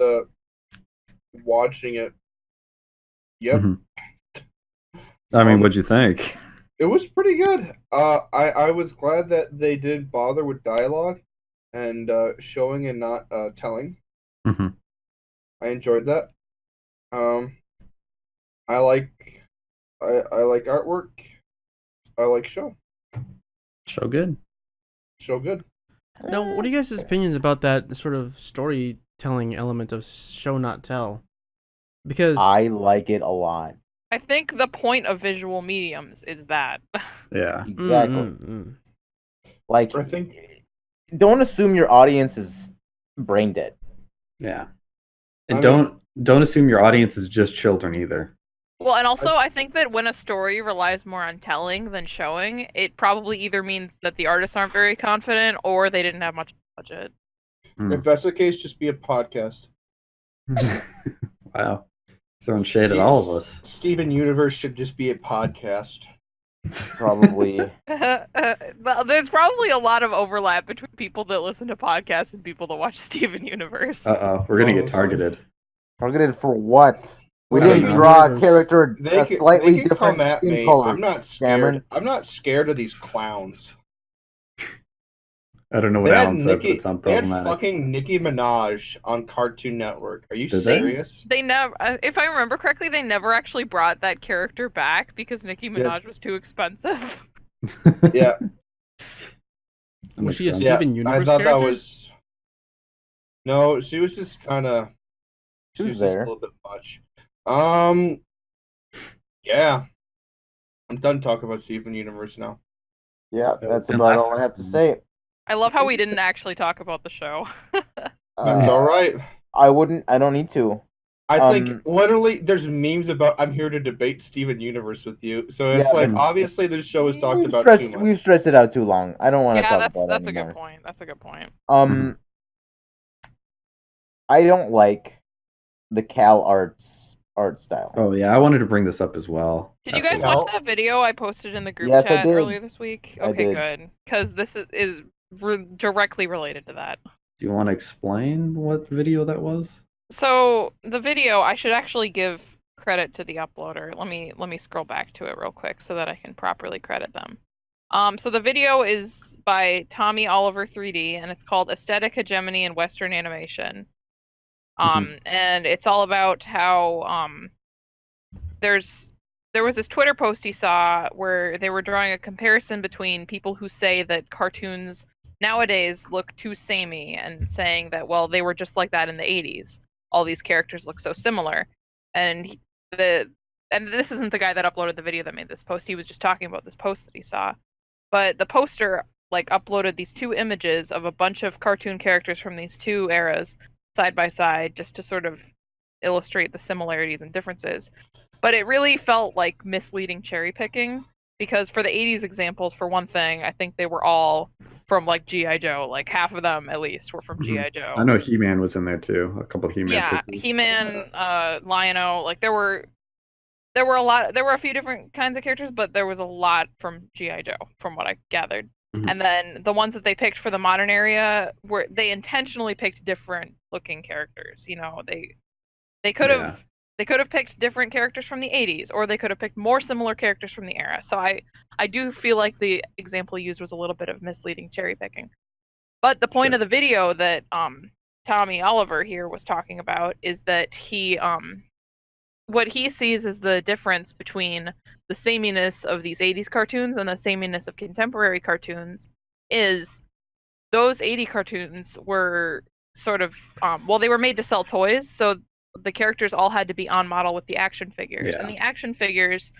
watching it. Yep. Mhm. I mean, what'd you think? It was pretty good. I was glad that they didn't bother with dialogue and showing and not telling. Mhm. I enjoyed that. I like artwork. I like show. So good. Show good. Now, what are you guys' opinions about that sort of storytelling element of show not tell? Because I like it a lot. I think the point of visual mediums is that. Yeah. Exactly. Like, I think don't assume your audience is brain dead. Yeah. And I mean- don't assume your audience is just children either. Well, and also I think that when a story relies more on telling than showing, it probably either means that the artists aren't very confident or they didn't have much budget. if that's the case, just be a podcast. Wow. Throwing shade at all of us. Steven Universe should just be a podcast. Probably. Well, there's probably a lot of overlap between people that listen to podcasts and people that watch Steven Universe. Uh-oh. We're gonna get Honestly. targeted. Targeted for what? We Well, didn't they draw a can- character They a can, slightly they can different come at skin me. color. I'm not scared. Cameron. I'm not scared of these clowns. I don't know what They had Alan said, but Nicki. it sounds They had problematic. fucking Nicki Minaj on Cartoon Network. Are you Did they? serious? They never, if I remember correctly, they never actually brought that character back because Nicki Minaj was too expensive. Yeah. That Was makes she a sense. Yeah, Steven Universe I thought character? that was. No, she was just kind of. She Who's was just there? a little bit much. Yeah. I'm done talking about Steven Universe now. Yeah, That that's was about last all I have to say. I love how we didn't actually talk about the show. That's all right. I don't need to. I think literally there's memes about I'm here to debate Steven Universe with you. So it's Yeah, like but obviously this show is talked we've about stretched too much. we've stretched it out too long. I don't want to Yeah, talk that's about it a good anymore. point. That's a good point. I don't like the CalArts art style. Oh yeah, I wanted to bring this up as well. Did you after guys that. watch that video I posted in the group Yes, I chat did. earlier this week? I Okay, did. good. Because this is directly related to that. Do you want to explain what video that was? So the video, I should actually give credit to the uploader. Let me scroll back to it real quick so that I can properly credit them. So the video is by Tommy Oliver 3D, and it's called Aesthetic Hegemony in Western Animation. And it's all about how there was this Twitter post he saw where they were drawing a comparison between people who say that cartoons nowadays look too samey and saying that, well, they were just like that in the 80s. All these characters look so similar. And and this isn't the guy that uploaded the video that made this post. He was just talking about this post that he saw. But the poster like uploaded these two images of a bunch of cartoon characters from these two eras side by side just to sort of illustrate the similarities and differences. But it really felt like misleading cherry picking because for the 80s examples, for one thing, I think they were all from like G.I. Joe. Like half of them at least were from G.I. Joe. I know He-Man was in there too. A couple of He-Man. Yeah, pictures. He-Man, Lion-O, like there were a few different kinds of characters, but there was a lot from G.I. Joe, from what I gathered. And then the ones that they picked for the modern area were they intentionally picked different looking characters. You know, they could have picked different characters from the 80s, or they could have picked more similar characters from the era. So I do feel like the example used was a little bit of misleading cherry picking. But the point of the video that Tommy Oliver here was talking about is that he what he sees is the difference between the sameness of these 80s cartoons and the sameness of contemporary cartoons is those 80 cartoons were sort of they were made to sell toys, so the characters all had to be on model with the action figures, and the action figures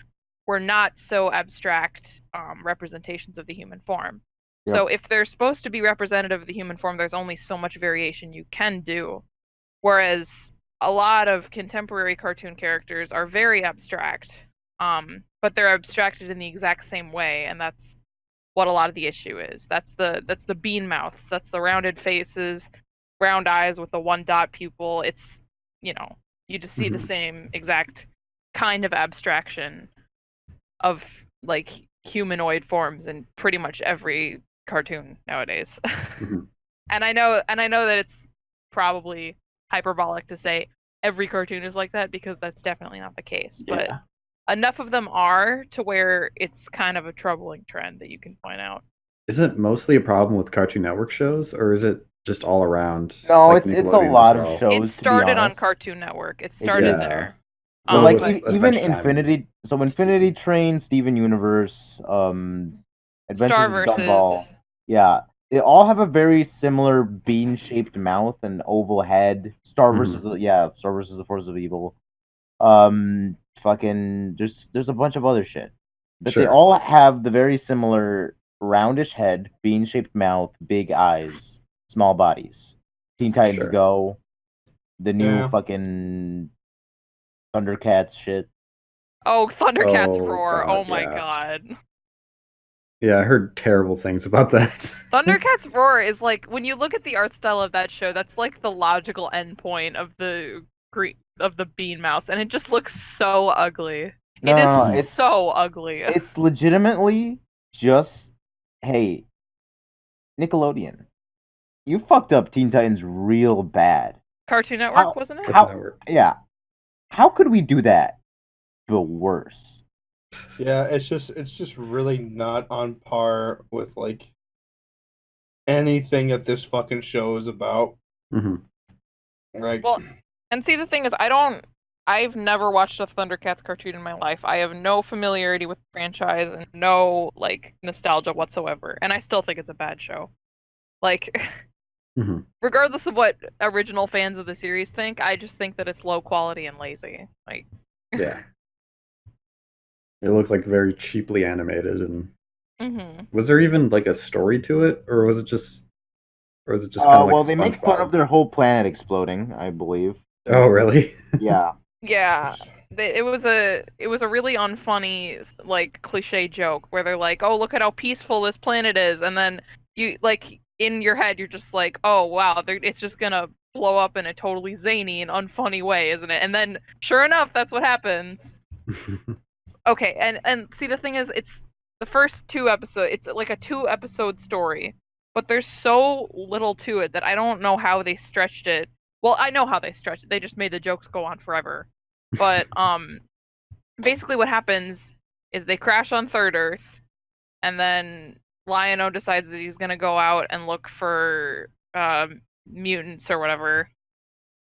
were not so abstract representations of the human form. So if they're supposed to be representative of the human form, there's only so much variation you can do, whereas a lot of contemporary cartoon characters are very abstract, but they're abstracted in the exact same way, and that's what a lot of the issue is. That's the bean mouths, that's the rounded faces, round eyes with the one dot pupil. It's, you know, you just see the same exact kind of abstraction of like humanoid forms in pretty much every cartoon nowadays. And I know that it's probably hyperbolic to say every cartoon is like that because that's definitely not the case. But enough of them are to where it's kind of a troubling trend that you can point out. Is it mostly a problem with Cartoon Network shows, or is it just all around? No, like it's a Nickelodeon lot as of well? shows. It started to be on honest. Cartoon Network. It started there. Well, like even Adventure Time. Infinity, so Infinity Train, Steven Universe, Adventures Star of Gumball, versus yeah, they all have a very similar bean-shaped mouth and oval head. Star versus the Forces of Evil. Fucking there's a bunch of other shit, but they all have the very similar roundish head, bean-shaped mouth, big eyes, small bodies. Teen Titans Go, the new fucking Thundercats shit. Oh, Thundercats Roar. God, Oh my god. Yeah, I heard terrible things about that. Thundercats Roar is like, when you look at the art style of that show, that's like the logical endpoint of the bean mouse, and it just looks so ugly. It's so ugly. It's legitimately just, hey, Nickelodeon, you fucked up Teen Titans real bad. Cartoon Network, wasn't it? Yeah. How could we do that, but worse? Yeah, it's just really not on par with like anything that this fucking show is about. Right. Well, and see, the thing is, I've never watched a Thundercats cartoon in my life. I have no familiarity with the franchise and no like nostalgia whatsoever, and I still think it's a bad show. Like, regardless of what original fans of the series think, I just think that it's low quality and lazy. Like, yeah. It looked like very cheaply animated, and was there even like a story to it, or was it just kind of like they make fun of their whole planet exploding, I believe. Oh, really? Yeah. Yeah, it was a really unfunny like cliche joke where they're like, "Oh, look at how peaceful this planet is," and then you like in your head you're just like, "Oh wow, it's just gonna blow up in a totally zany and unfunny way, isn't it?" And then sure enough, that's what happens. Okay, and see the thing is, it's the first 2 episodes. It's like a 2 episode story, but there's so little to it that I don't know how they stretched it. Well, I know how they stretched it. They just made the jokes go on forever. But basically what happens is they crash on Third Earth, and then Lion-O decides that he's gonna go out and look for mutants or whatever,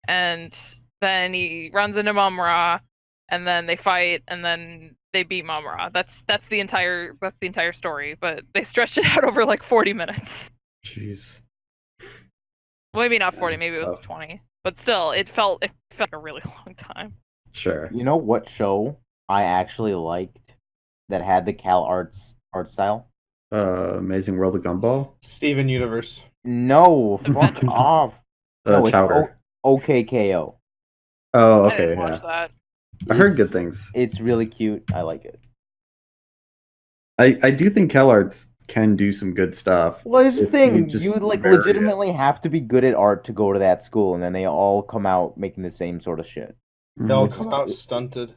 and then he runs into Mum-Ra, and then they fight, and then they beat Mum-Ra. That's the entire story, but they stretched it out over like 40 minutes. Jeez. Well, maybe not 40, That's maybe it was tough. 20, but still, it felt like a really long time. Sure. You know what show I actually liked that had the CalArts art style? Amazing World of Gumball. Steven Universe. No, fuck Adventure Time. off. No, it's Chowder. OKKO. Oh, I okay, didn't watch yeah. that. I heard good It's- things. It's really cute. I like it. I do think CalArts can do some good stuff. Well, here's the if thing: just you like vary it. legitimately have to be good at art to go to that school, and then they all come out making the same sort of shit. Mhm. They'll Which is- come out stunted.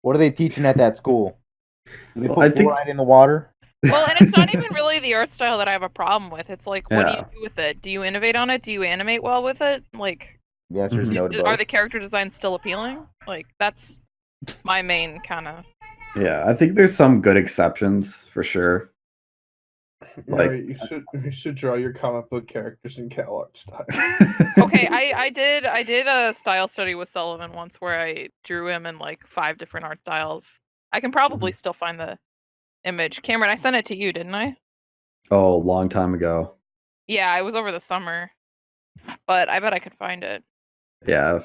What are they teaching at that school? Do they Well, put I think- fluoride in the water? Well, and it's not even really the art style that I have a problem with. It's like, what do Yeah. you do with it? Do you innovate on it? Do you animate well with it? Like, The answer is Mhm. no to are both. the character designs still appealing? Like, that's my main kind of. Yeah, I think there's some good exceptions for sure. Like- Right, you should draw your comic book characters in CalArts style. Okay, I did a style study with Sullivan once where I drew him in like 5 different art styles. I can probably still find the image. Cameron, I sent it to you, didn't I? Oh, a long time ago. Yeah, it was over the summer, but I bet I could find it. Yeah,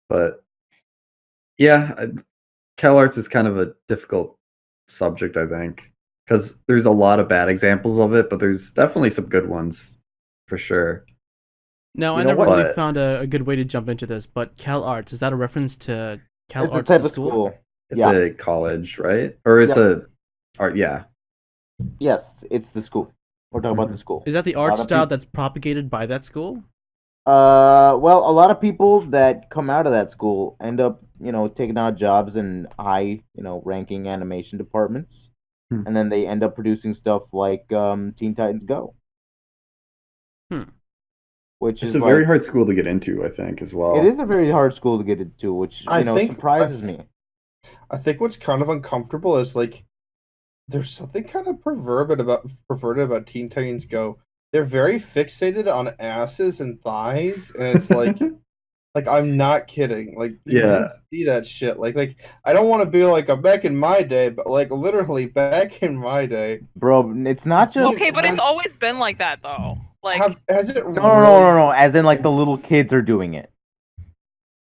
but yeah, CalArts is kind of a difficult subject, I think, because there's a lot of bad examples of it, but there's definitely some good ones for sure. No, You I know never what? really found a good way to jump into this, but CalArts, is that a reference to It's a CalArts type the of school? school. It's Yeah. a college, right? Or it's a art. Yeah, Yes, it's the school. We're talking about the Mhm. school. Is that the A lot art of style peop- that's propagated by that school? Well, a lot of people that come out of that school end up, taking out jobs in high, ranking animation departments, Hmm. and then they end up producing stuff like Teen Titans Go. Hmm. Which it's is a very like hard school to get into, I think, as well. it is a very hard school to get into, which I think- surprises me. I think what's kind of uncomfortable is like there's something kind of perverted about Teen Titans Go. They're very fixated on asses and thighs, and it's like like I'm not kidding. Like you Yeah. can see that shit. Like I don't want to be like a back in my day, but like literally back in my day. Bro, it's not just Okay, but it's always been like that though. Like, Has it no. As in, like the It's- little kids are doing it.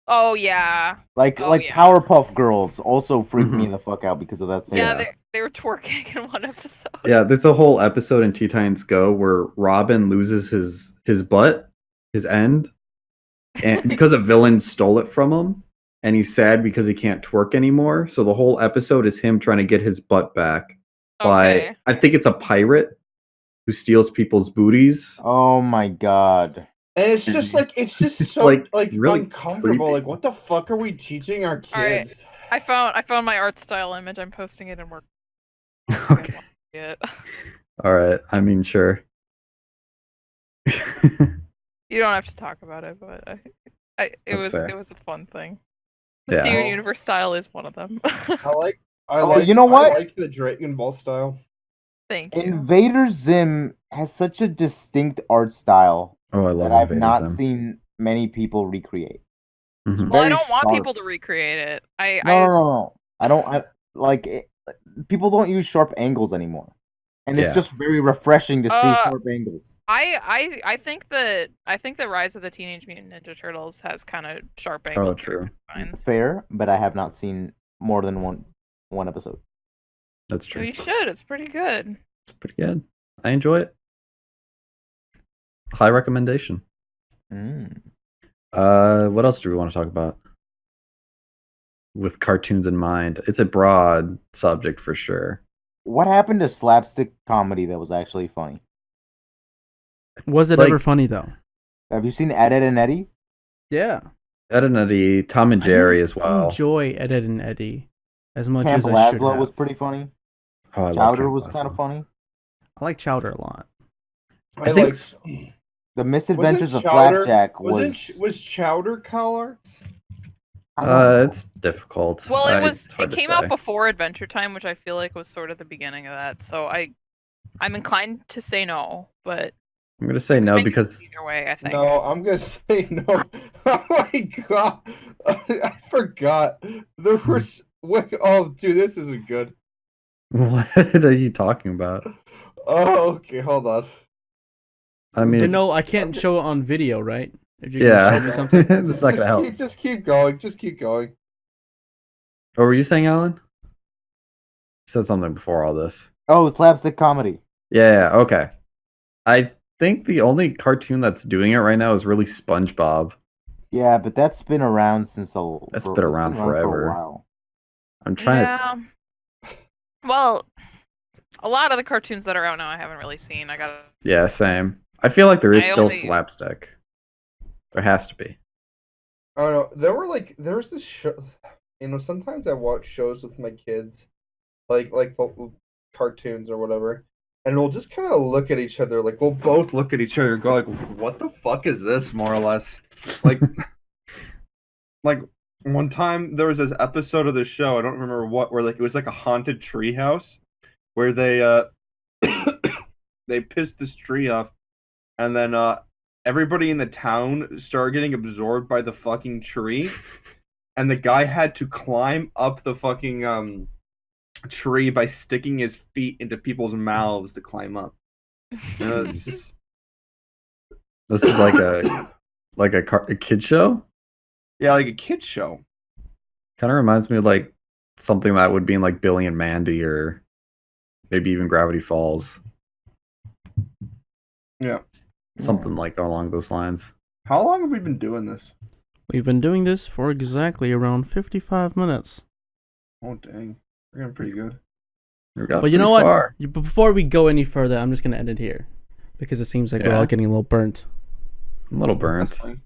oh yeah, Like Oh, yeah. Powerpuff Girls also freaked me Mhm. the fuck out because of that same. yeah, Yeah. they were twerking in one episode. Yeah, there's a whole episode in Teen Titans Go where Robin loses his butt, his end, and because a villain stole it from him, and he's sad because he can't twerk anymore. So the whole episode is him trying to get his butt back by Okay. I think it's a pirate who steals people's booties. Oh my god. And it's just It's, so like, like really uncomfortable. creepy. Like what the fuck are we teaching our All right. kids? I found my art style image. I'm posting it in work. Okay. It. All right. I mean, sure. You don't have to talk about it, but it That's fair. was a fun thing. The Yeah. Steven Universe style is one of them. I like you know what? I like the Dragon Ball style. Thank you. Invader Zim has such a distinct art style Oh, I love that I've Invader not Zim. seen many people recreate. Mhm. Well, I very don't want sharp. people to recreate it. No. I don't. People don't use sharp angles anymore, and it's Yeah. just very refreshing to see sharp angles. I think that Rise of the Teenage Mutant Ninja Turtles has kind of sharp angles. true. designs. Fair, but I have not seen more than one episode. That's So true. you should. It's pretty good. It's pretty good. I enjoy it. High recommendation. Mm. What else do we want to talk about? With cartoons in mind, it's a broad subject for sure. What happened to slapstick comedy that was actually funny? Was it Like- ever funny though? Have you seen Ed, Ed and Eddie? Yeah. Ed and Eddie, Tom and I Jerry didn't as well. Enjoy Ed, Ed and Eddie as much Camp as I should Lazlo have. was pretty funny. Oh, I love Chowder Camp was kind of Lazlo. funny. I like Chowder a lot. I think The Misadventures of Chowder- Flapjack was. was Chowder CalArts? I don't know. It's difficult. Well, It's it hard to came out say. before Adventure Time, which I feel like was sort of the beginning of that. So I'm inclined to say no, but I'm gonna say no make it because either way, I think. No, I'm gonna say no. Oh my god, I forgot. There was. Oh, dude, this isn't good. what are you talking about? Oh, okay, hold on. I mean, You it's- know, I can't show it on video, right? If you're Yeah. gonna show me something. It's not gonna help. Just keep going. Just keep going. What were you saying, Alan? You said something before all this. Oh, slapstick comedy. Yeah, okay. I think the only cartoon that's doing it right now is really SpongeBob. Yeah, but that's been around since a. That's for- been it's around for forever. a while. I'm trying to. Yeah. Well, a lot of the cartoons that are out now I haven't really seen. I got Yeah, same. I feel like there is I still only- slapstick. There has to be. I don't know. There was this show. You know, sometimes I watch shows with my kids, like the cartoons or whatever, and we'll just kind of look at each other. Like we'll both look at each other and go like, "What the fuck is this?" More or less. Like, like one time there was this episode of the show. I don't remember what. Where like it was like a haunted treehouse, where they they pissed this tree off, and then everybody in the town started getting absorbed by the fucking tree, and the guy had to climb up the fucking tree by sticking his feet into people's mouths to climb up. It was- This is like a kid show. yeah, like a kid show. Kind of reminds me of like something that would be in like Billy and Mandy or maybe even Gravity Falls. Yeah. Something like along those lines. How long have we been doing this? We've been doing this for exactly around 55 minutes. Oh dang, we're getting pretty good. We got But you know pretty what? far. Before we go any further, I'm just gonna end it here because it seems like we're Yeah. all getting a little burnt. A little burnt. That's fine.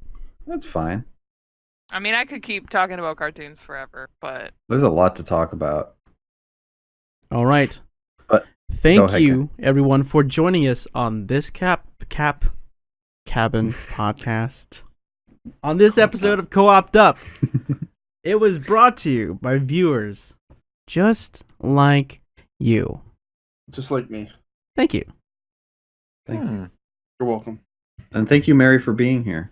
That's fine. I mean, I could keep talking about cartoons forever, but There's a lot to talk about. All right. But- Thank ahead, you, everyone, for joining us on this cabin podcast. On this episode of Co-oped Up, it was brought to you by viewers just like you. Just like me. Thank you. Thank you. You're welcome. And thank you, Mary, for being here.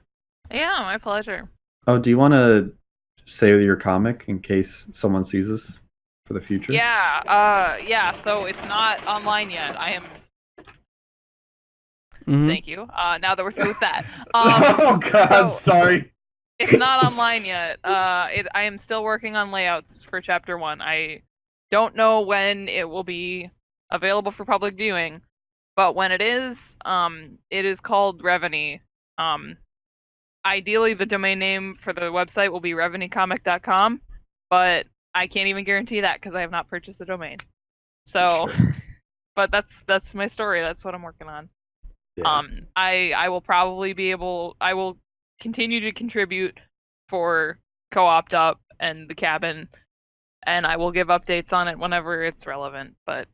yeah, my pleasure. Oh, do you want to say your comic in case someone sees us for the future? Yeah, so it's not online yet. I am Mhm. Thank you. Now that we're through with that. Oh God, so- sorry. It's not online yet. I am still working on layouts for chapter 1. I don't know when it will be available for public viewing, but when it is called Revenue. Ideally, the domain name for the website will be revenuecomic.com, but I can't even guarantee that because I have not purchased the domain. So, but that's my story. That's what I'm working on. Yeah. I will probably be able. I will continue to contribute for Co-oped Up and the cabin, and I will give updates on it whenever it's relevant. But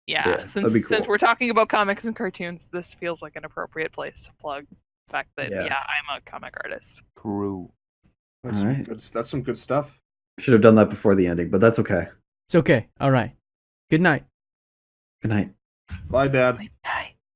Yeah, yeah, that'd be since cool. we're talking about comics and cartoons, this feels like an appropriate place to plug the fact that Yeah. I'm a comic artist. True. That's All right. some good. That's some good stuff. Should have done that before the ending, but that's okay. It's okay. All right. Good night. Good night. Bye, Dad.